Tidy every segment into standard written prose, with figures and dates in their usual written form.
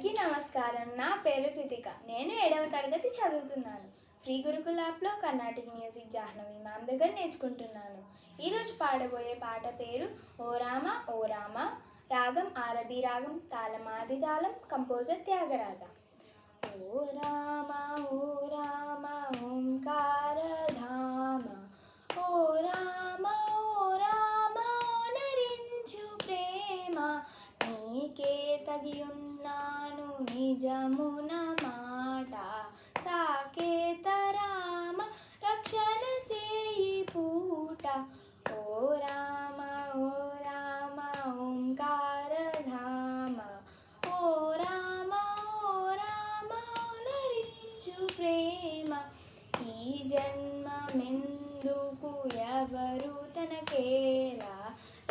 అందరికీ నమస్కారం. నా పేరు కృతిక. నేను 7వ తరగతి చదువుతున్నాను. ఫ్రీ గురుకుల్ యాప్లో కర్ణాటిక్ మ్యూజిక్ జాహ్నవి మ్యామ్ దగ్గర నేర్చుకుంటున్నాను. ఈరోజు పాడబోయే పాట పేరు ఓ రామ ఓ రామ. రాగం ఆరబీ రాగం, తాళం ఆది తాళం, కంపోజర్ త్యాగరాజ. ఓ రామ ఓ రామ ఓంకారధామ, ఓ రామ ఓ రామ ఓనరించు ప్రేమ, నీకే తగియున్నాను నిజమున మాట, సాకేత రామ రక్షణ సేయి పూట. ఓ రామ ఓ రామ ఓంకారధామ, ఓ రామ ఓ రామ ఓనరించు ప్రేమ, ఈ జన్మమెందుకు ఎవరు తనకేలా,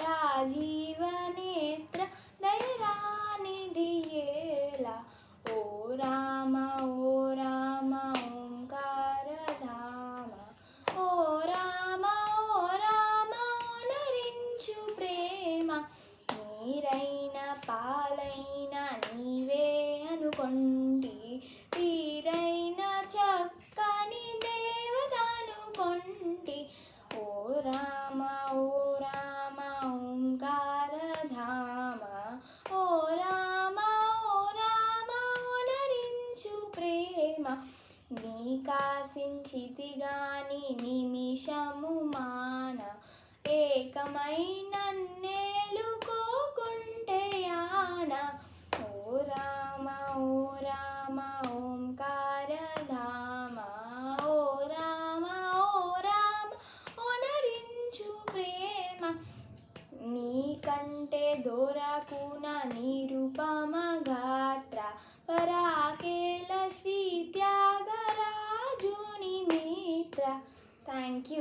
రాజీవ నేత్ర దయరానిధియేలా. ఓ రామ ఓ రామ ఓంకారధామ, ఓ రామ ఓ రామ ఓనరించు ప్రేమ, నీరైన పాలైన నీవే అనుకొంటి, తీరైన చక్కని దేవతనుకొంటి. ఓ రామ ఓ రామ ఓంకారధామ, ఓ రామ ఓ రామ ఓనరించు ప్రేమ, నీకాశించితిగాని నిమిషము మాన, ఏకమై నన్నేలుకోకుంటే యాన. ఓ రామ ఓ రామ ఓంకారధామ, ఓ రామ ఓ రామ ఓనరించు ప్రేమ, నీకంటే దొరకున నిరుపమ గాత్ర, పరాకేల శ్రీ త్యాగరాజుని మిత్ర. Thank you.